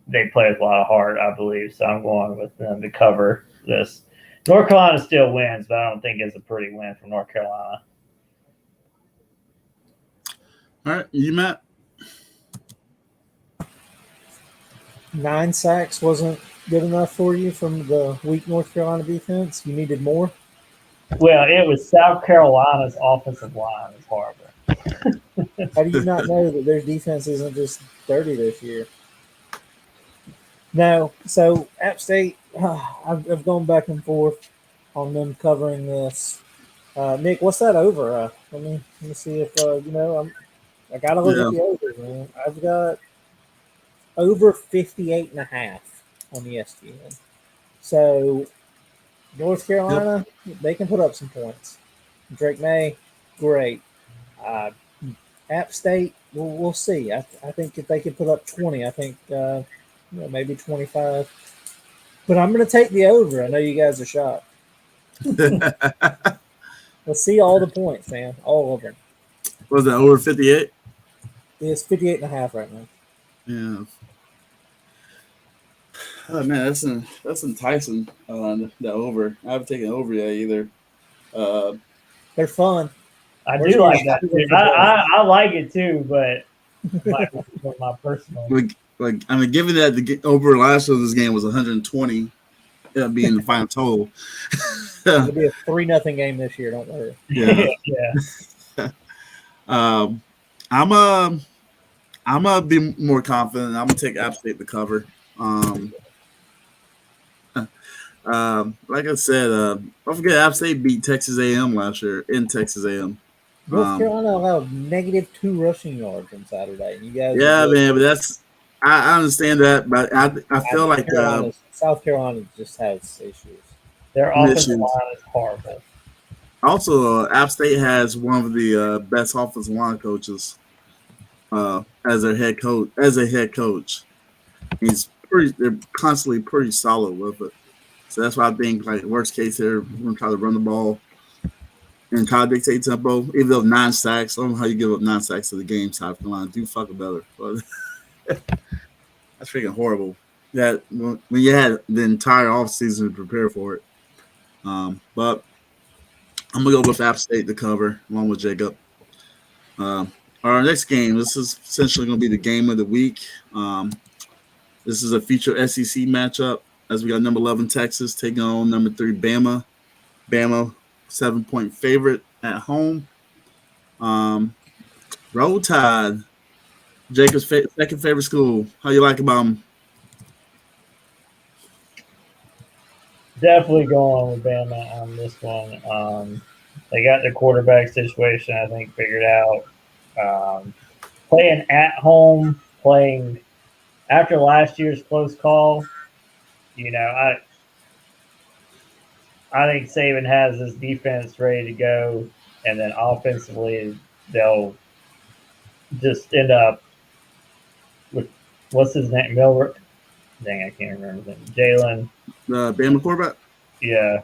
they play with a lot of heart, I believe. So I'm going with them to cover this. North Carolina still wins, but I don't think it's a pretty win for North Carolina. All right, you, Matt? 9 sacks wasn't good enough for you from the weak North Carolina defense. You needed more. Well, it was South Carolina's offensive line is horrible. How do you not know that their defense isn't just dirty this year? No. So App State, I've gone back and forth on them covering this. Nick, what's that over? Let me see if I gotta look at the over, man. I've got over 58.5 on ESPN. So North Carolina, they can put up some points. Drake May, great. App State, we'll see. I think if they could put up 20, I think maybe 25. But I'm going to take the over. I know you guys are shocked. Let's see all the points, man. All of them. Was that over 58? It's 58.5 right now. Yeah. Oh man, that's enticing. The over. I haven't taken over yet either. They're fun. I do like that too. I like it too, but my personal. Given that the over last of this game was 120, it'll be in the final total. It'll be a 3-0 game this year. Don't worry. Yeah. Yeah. I'm gonna be more confident. I'm gonna take App State to cover. Like I said, don't forget App State beat Texas A&M last year in Texas A&M. North Carolina allowed -2 rushing yards on Saturday. You guys, man, but I understand that, but I feel like South Carolina just has issues. Their offensive line is horrible. Also, App State has one of the best offensive line coaches as a head coach. They're constantly pretty solid with it. So that's why I think, like, worst case here, we're going to try to run the ball and try to dictate tempo. Even though 9 sacks, I don't know how you give up 9 sacks to the game, South Carolina. Do fucking better. But that's freaking horrible. That when you had the entire offseason to prepare for it. But I'm going to go with App State to cover, along with Jacob. Our next game, this is essentially going to be the game of the week. This is a feature SEC matchup, as we got number 11 Texas taking on number 3 Bama. Bama 7-point favorite at home. Roll Tide. Jacob's second favorite school. How you like about them? Definitely going with Bama on this one. They got the quarterback situation, I think, figured out. Playing at home, playing after last year's close call, I think Saban has his defense ready to go, and then offensively they'll just end up with what's his name, Milrow. Dang, I can't remember his name. Jalen. Bama quarterback. Yeah,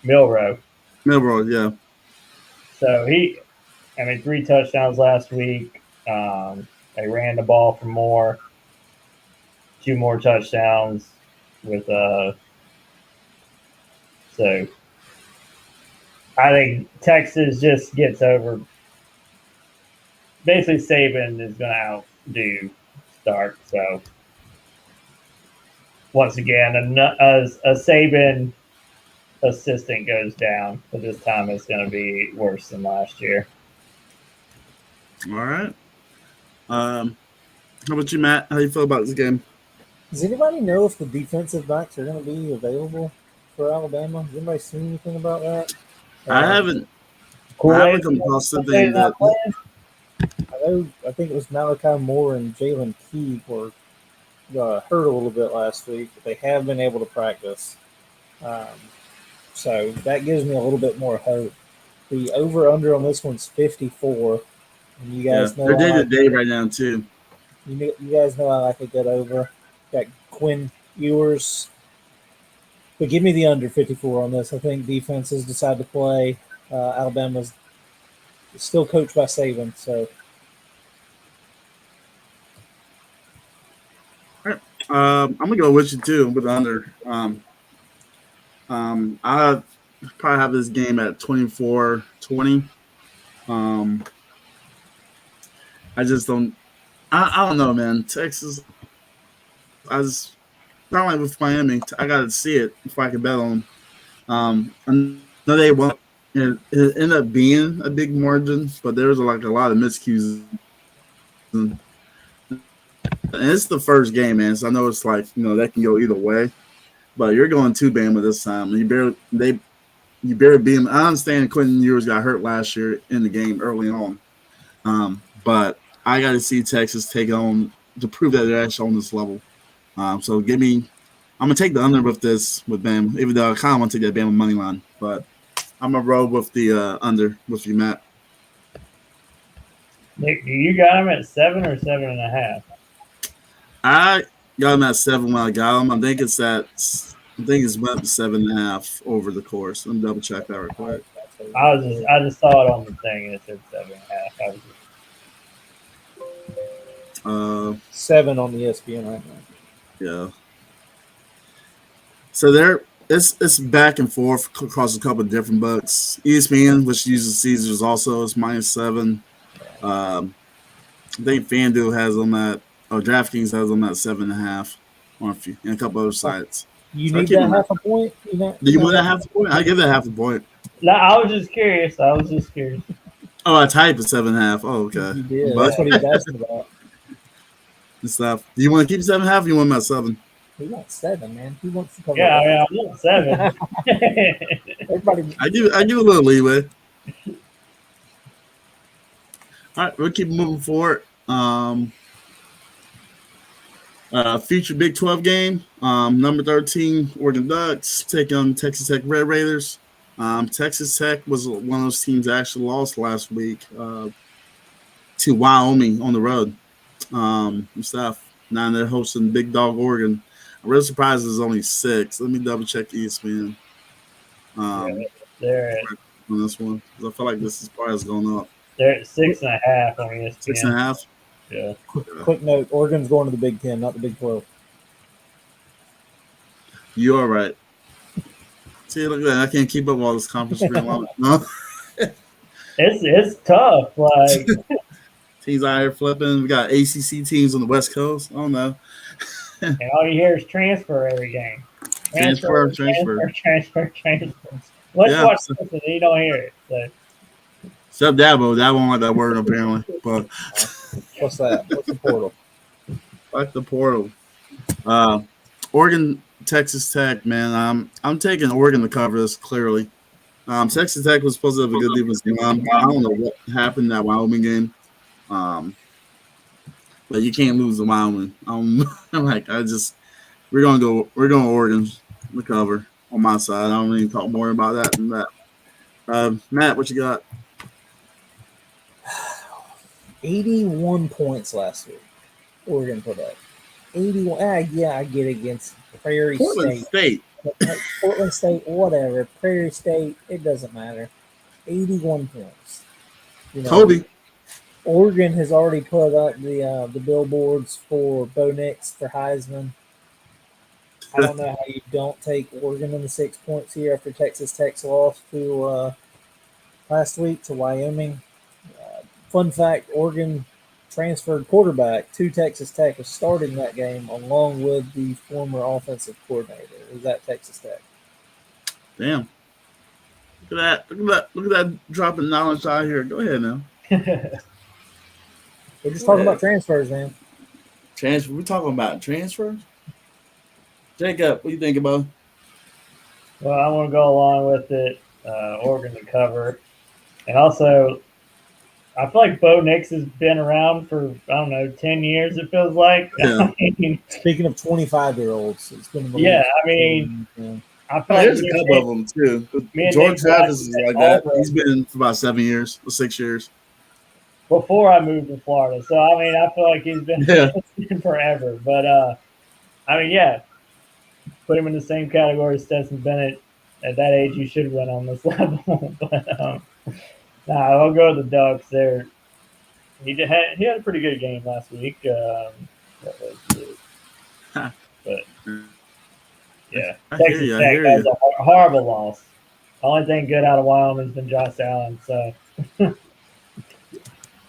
Milrow. Yeah. So 3 touchdowns last week. They ran the ball for more, 2 more touchdowns. with so I think Texas just gets over. Basically, Saban is going to outdo Stark. So once again, a Saban assistant goes down, but this time it's going to be worse than last year. All right. How about you, Matt? How do you feel about this game? Does anybody know if the defensive backs are going to be available for Alabama? Has anybody seen anything about that? I haven't Kool-Aid, come across Kool-Aid anything not that. playing? I think it was Malachi Moore and Jalen Key were hurt a little bit last week, but they have been able to practice. So that gives me a little bit more hope. The over/under on this one's 54, and you Yeah, guys know they're I day to like day right now too. you guys know I like a good over. Got Quinn Ewers, but give me the under 54 on this. I think defenses decide to play. Alabama's still coached by Saban, so All right. I'm gonna go with you too with the under. I probably have this game at 24-20. I just don't. I don't know, man. Texas. I just not like with Miami. I gotta see it before I can bet on them. I know they won't. It ended up being a big margin, but there's like a lot of miscues. And it's the first game, man. So I know it's like that can go either way. But you're going to Bama this time. You barely beat them. I understand Quentin Ewers got hurt last year in the game early on, but I got to see Texas take it on to prove that they're actually on this level. So give me. I'm gonna take the under with Bama, even though I kind of want to take that Bama money line, but I'm gonna roll with the under with you, Matt. Nick, do you got him at 7 or 7.5? I got him at 7 when I got him. I think it's went up to 7.5 over the course. Let me double check that real quick. I just saw it on the thing and it said 7.5. I was just 7 on the ESPN right now. Yeah. So it's back and forth across a couple of different books. ESPN, which uses Caesars, also is -7. I think FanDuel has them at, or DraftKings has them at 7.5 on a couple other sites. You need that half a point? Do you want that half a point? I give that half a point. No, I was just curious. Oh, I typed at 7.5. Oh, okay. You did. That's what he was asking about. And stuff. Do you want to keep 7.5 or you want him at 7? He wants 7, man. He wants to cover. Yeah, I want 7. Everybody. I give a little leeway. All right, we'll keep moving forward. Future Big 12 game. Number 13, Oregon Ducks take on Texas Tech Red Raiders. Texas Tech was one of those teams that actually lost last week to Wyoming on the road. And stuff. Now they're hosting Big Dog Oregon. I'm really surprised there's only 6. Let me double check ESPN. They're at, on this one, because I feel like this is probably going up. they're at 6.5 on ESPN. 6.5. Yeah. Quick note: Oregon's going to the Big 10, not the Big 12. You are right. See, look at that. I can't keep up with all this conference screen. No. It's tough. Like Teams out here flipping. We got ACC teams on the West Coast. I don't know. and all you hear is transfer every game. Transfer. Let's Yeah. watch this and you don't hear it. So. Except Dabo. That won't like that word apparently. But What's that? What's the portal? like the portal. Oregon, Texas Tech, man. I'm taking Oregon to cover this clearly. Texas Tech was supposed to have a good defense game. I don't know what happened in that Wyoming game. But you can't lose to Wyoming. We're going Oregon to cover on my side. I don't even talk more about that than that. Matt, what you got? 81 points last week. Oregon put up 81. Yeah, I get against Prairie Portland State. Portland State, whatever. Prairie State, it doesn't matter. 81 points. Kobe. Oregon has already put up the billboards for Bo Nix for Heisman. I don't know how you don't take Oregon in the 6 points here after Texas Tech's loss to last week to Wyoming. Fun fact: Oregon transferred quarterback to Texas Tech was starting that game along with the former offensive coordinator. Is that Texas Tech? Damn. Look at that. Look at that dropping knowledge out here. Go ahead now. We're just talking about transfers, man. Transfer. We're talking about transfers. Jacob, what do you think about? Well, I want to go along with it. Oregon to cover, and also I feel like Bo Nix has been around for, I don't know, 10 years, it feels like. Yeah. I mean, Speaking of 25-year-olds, it's been yeah, I mean, I feel like There's a couple of them too. George Travis is like that. He's been for about 7 years or 6 years. Before I moved to Florida. So, I mean, I feel like he's been forever. But, I mean, yeah, put him in the same category as Stetson Bennett. At that age, you should win on this level. But, I'll go with the Ducks there. He had a pretty good game last week. What was it? But yeah, Texas Tech has a horrible loss. The only thing good out of Wyoming has been Josh Allen. So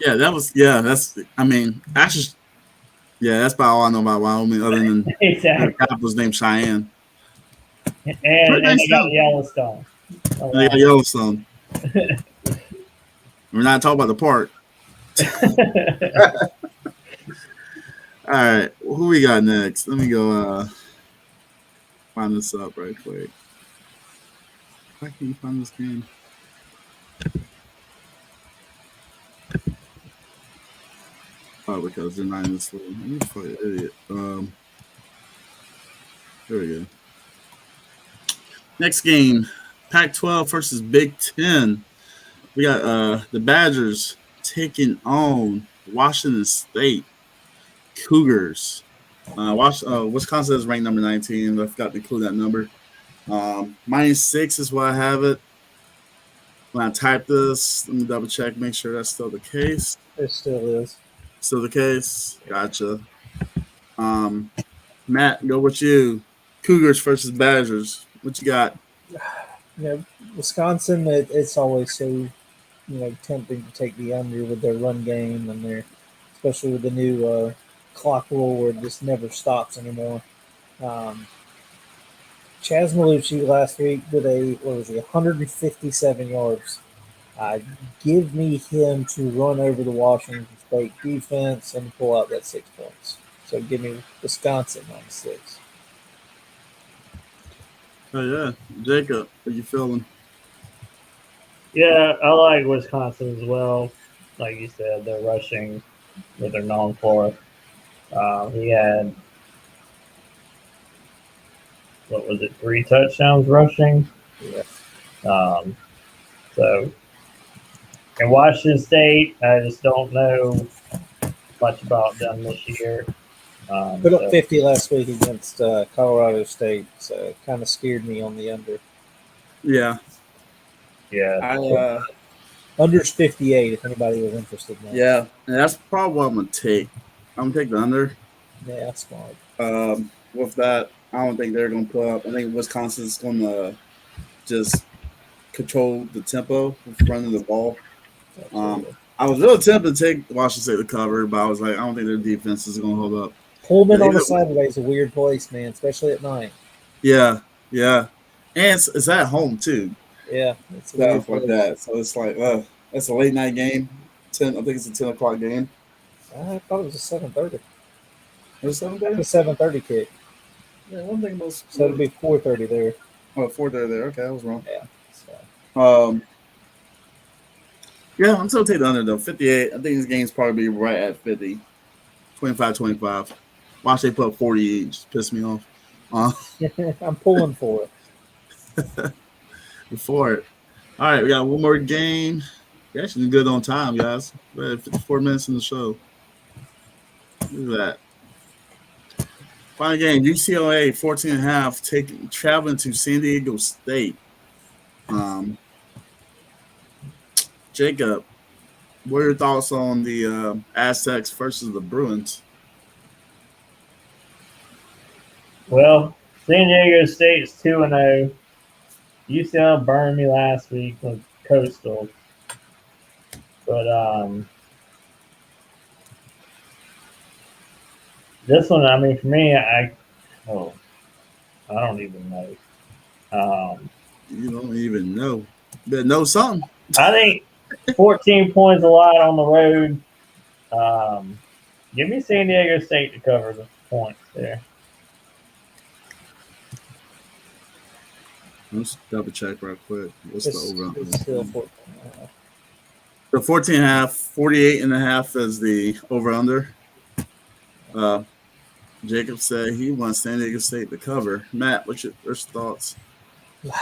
that's. I mean, actually, that's about all I know about Wyoming, other than exactly. the capital's named Cheyenne. And they got Yellowstone. Oh, wow. They got Yellowstone. We're not talking about the park. All right, who we got next? Let me go find this up right quick. How can you find this game? Oh, because they're not in this little. I'm a fucking idiot. There we go. Next game, Pac-12 versus Big Ten. We got the Badgers taking on Washington State Cougars. Wisconsin is ranked number 19. I forgot to include that number. -6 is what I have it. When I type this, let me double check, make sure that's still the case. It still is. Still the case? Gotcha. Matt, go with you. Cougars versus Badgers. What you got? Wisconsin, it's always so, tempting to take the under with their run game and their, especially with the new clock rule where it just never stops anymore. Chaz Malucci last week with 157 yards. Give me him to run over the Washington State defense and pull out that 6 points. So give me Wisconsin -6. Oh yeah, Jacob, how you feeling? Yeah, I like Wisconsin as well. Like you said, they're rushing, what they're known for. He had, what was it, 3 touchdowns rushing? Yeah. So, in Washington State, I just don't know much about them this year. Put up 50 last week against Colorado State, so it kind of scared me on the under. Yeah. Under's 58 if anybody was interested in that. Yeah, and that's probably what I'm going to take. I'm going to take the under. Yeah, that's smart. With that, I don't think they're going to put up. I think Wisconsin's going to just control the tempo of running the ball. I was really tempted to take Washington State to cover, but I was like, I don't think their defense is going to hold up. Pullman on a Saturday is a weird place, man, especially at night. Yeah. And it's at home, too. Yeah. It's stuff like that. So it's like, that's a late night game. I think it's a 10 o'clock game. I thought it was a 7:30. It was 7:30? It's a 7:30 kick. Yeah, one thing was. So it'll be 4:30 there. Oh, 4:30 there. Okay, I was wrong. Yeah. So. Yeah, I'm still taking the under, though. 58. I think this game's probably right at 50. 25-25. Watch they put up 40 each. Piss me off. I'm pulling for it. For it. All right, we got one more game. We're actually good on time, guys. We're at 54 minutes in the show. Look at that. Final game, UCLA 14.5 traveling to San Diego State. Jacob, what are your thoughts on the Aztecs versus the Bruins? Well, San Diego State's 2-0. UCLA burned me last week with Coastal. But this one, I mean, for me, I don't even know. You don't even know. But know something. I think 14 points a lot on the road. Give me San Diego State to cover the points there. Let's double check real quick. What's It's the over? still 14. The 14.5, 48.5 is the over under. Jacob said he wants San Diego State to cover. Matt, what's your thoughts? You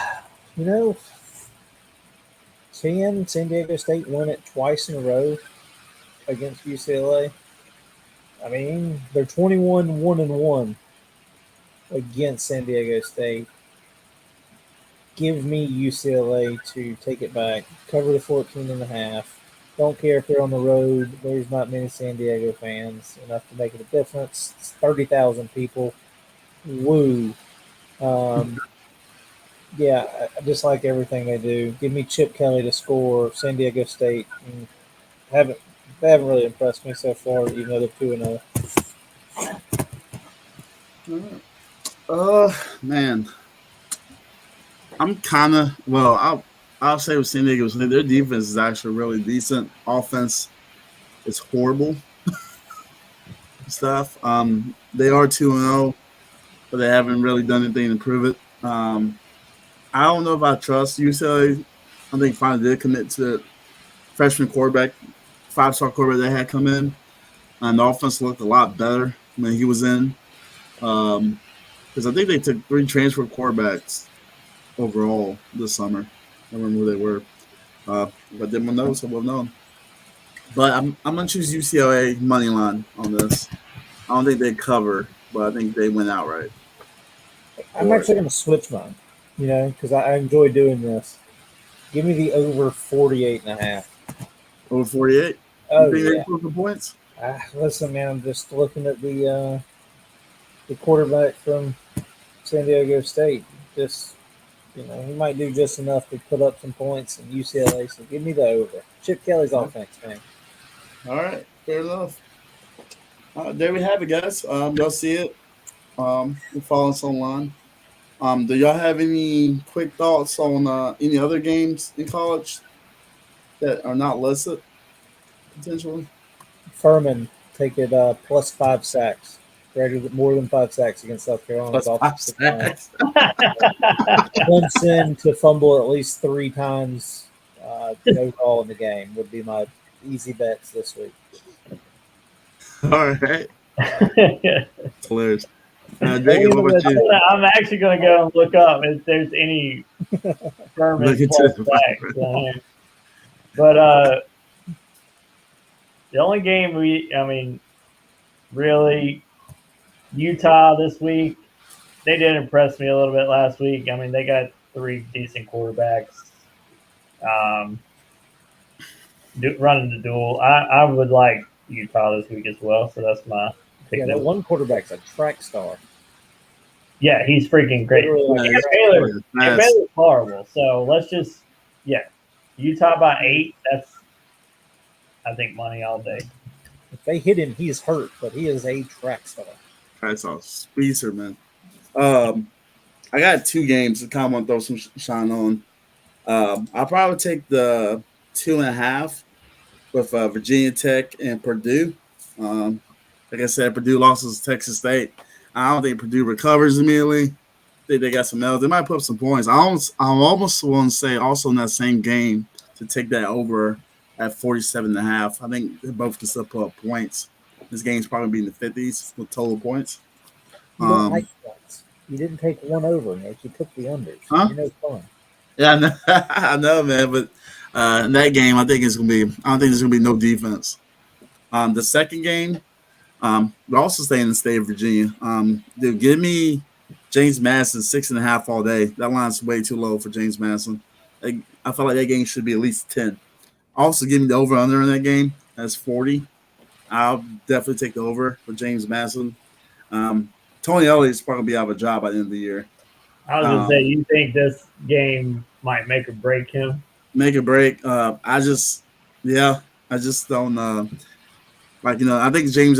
know, can San Diego State win it twice in a row against UCLA? I mean, they're 21-1-1 against San Diego State. Give me UCLA to take it back, cover the 14.5. Don't care if they're on the road. There's not many San Diego fans enough to make it a difference. It's 30,000 people. Woo. Yeah, I just like everything they do. Give me Chip Kelly to score. San Diego State they haven't really impressed me so far, even though they're 2-0. Man, I'm kind of I'll say with San Diego State, their defense is actually really decent. Offense is horrible stuff. They are 2-0, but they haven't really done anything to prove it. I don't know if I trust UCLA. I think finally did commit to the freshman quarterback, 5-star quarterback they had come in. And the offense looked a lot better when he was in. Because I think they took 3 transfer quarterbacks overall this summer. I don't remember who they were. If I didn't know, so we'll know. But I'm going to choose UCLA money line on this. I don't think they cover, but I think they win outright. I'm actually going to switch mine, because I enjoy doing this. Give me the over 48.5. Over 48? Oh, you think yeah. they put the points? Listen, man, I'm just looking at the quarterback from San Diego State. Just, he might do just enough to put up some points in UCLA. So give me the over. Chip Kelly's offense, man. All right, fair enough. There we have it, guys. Y'all see it. We'll follow us online. Do y'all have any quick thoughts on any other games in college that are not listed potentially? Furman take it plus 5 sacks. More than 5 sacks against South Carolina. Plus 5 sacks. Clemson to fumble at least 3 times overall in the game would be my easy bets this week. All right. Hilarious. Jacob, what about you? I'm actually going to go and look up if there's any Furman plus sacks. But the only game really, Utah this week, they did impress me a little bit last week. I mean, they got 3 decent quarterbacks running the duel. I would like Utah this week as well, so that's my pick. Yeah, that one quarterback's a track star. Yeah, he's freaking great. Baylor's horrible. So let's just, Utah by 8. That's, I think, money all day. If they hit him, he's hurt, but he is a track star. That's a speedster, man. I got 2 games that kind of want to throw some shine on. I'll probably take the 2.5 with Virginia Tech and Purdue. Like I said, Purdue losses to Texas State. I don't think Purdue recovers immediately. I think they got some else. They might put up some points. I almost want to say also in that same game to take that over at 47.5. I think they both can still put up points. This game's probably be in the 50s with total points. You don't like points. You didn't take one over, Nick. You took the unders. Huh? You're no fun. Yeah, I know, man. But in that game, I think it's gonna be. I don't think there's gonna be no defense. The second game, we're also staying in the state of Virginia. Dude, give me James Madison 6.5 all day. That line's way too low for James Madison. I feel like that game should be at least 10. Also, give me the over under in that game. That's 40. I'll definitely take the over for James Madison. Tony Elliott's probably gonna be out of a job by the end of the year. I was gonna say, you think this game might make or break him? Make a break. I just don't. I think James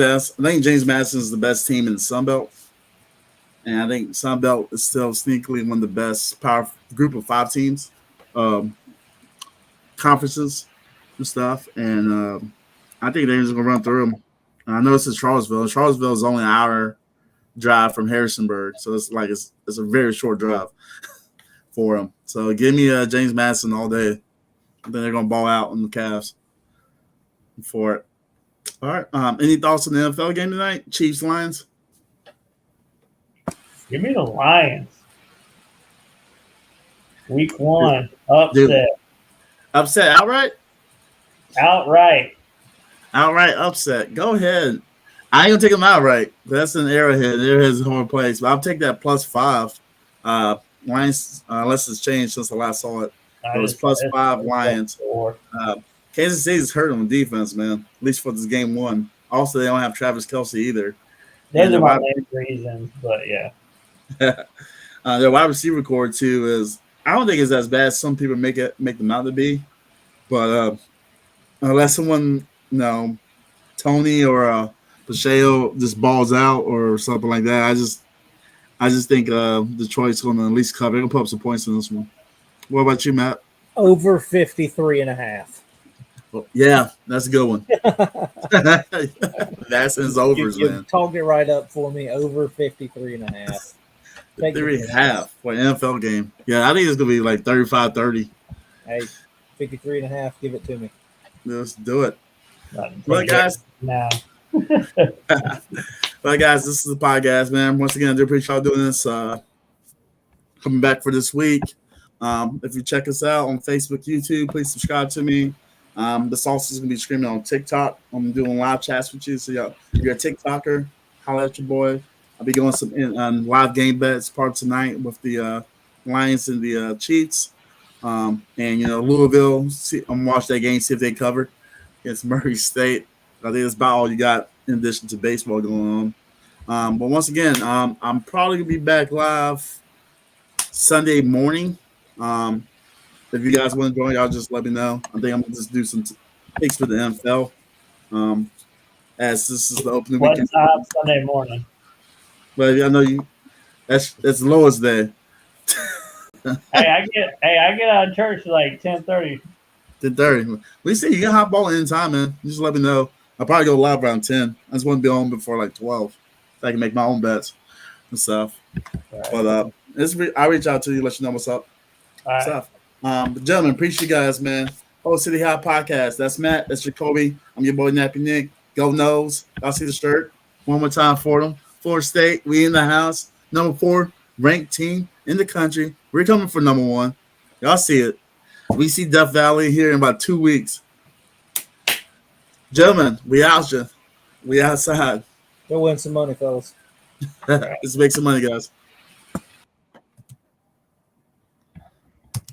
Madison is the best team in the Sun Belt, and I think Sun Belt is still sneakily one of the best power group of 5 teams, conferences and stuff. And I think they're just gonna run through them. And I know it's in Charlottesville. Charlottesville is only an hour drive from Harrisonburg, so it's a very short drive for them. So give me James Madison all day. I think they're gonna ball out on the Cavs for it. All right. Any thoughts on the NFL game tonight? Chiefs Lions. Give me the Lions. Week 1 upset. Dude, upset outright. Outright Upset. Go ahead. I ain't gonna take them outright. That's an Arrowhead. Arrowhead's a home place, but I'll take that +5. Lions, unless it's changed since I last saw it. It was +5 Lions. Kansas City's hurt on defense, man. At least for this game 1. Also, they don't have Travis Kelce either. Those are my main reasons, but yeah. Their wide receiver core too is. I don't think it's as bad as some people make them out to be, but unless someone, Tony or Pacheco just balls out or something like that, I just think Detroit's going to at least cover. They're going to put up some points in this one. What about you, Matt? Over 53.5. Well, yeah, that's a good one. That's his overs, man. You talked it right up for me. Over 53.5. 53.5 for an NFL game. Yeah, I think it's going to be like 35-30. Hey, 53.5. Give it to me. Let's do it. Well, guys. Now. Well, guys, this is the podcast, man. Once again, I do appreciate y'all doing this. Coming back for this week. If you check us out on Facebook, YouTube, please subscribe to me. This also is going to be streaming on TikTok. I'm doing live chats with you. So, if you're a TikToker, holla at your boy. I'll be going some live game bets part tonight with the Lions and the Chiefs. And, Louisville, I'm going to watch that game, see if they cover against Murray State. I think that's about all you got in addition to baseball going on. But once again, I'm probably going to be back live Sunday morning. If you guys want to join, y'all just let me know. I think I'm going to just do some picks for the NFL. As this is the opening weekend. What time Sunday morning? But I know that's the lowest day. I get out of church at like 10:30. 10:30. We see you can hop on anytime, man. You just let me know. I'll probably go live around 10. I just want to be on before like 12. So I can make my own bets and stuff. Right. But I reach out to you, let you know what's up. All right. Stuff. But gentlemen, appreciate you guys, man. Old City High Podcast. That's Matt. That's Jacoby. I'm your boy Nappy Nick. Go Nose. Y'all see the shirt. One more time for them. Florida State. We in the house. Number 4 ranked team in the country. We're coming for number 1. Y'all see it. We see Death Valley here in about 2 weeks. Gentlemen, we out you. We outside. Go win some money, fellas. Let's make some money, guys.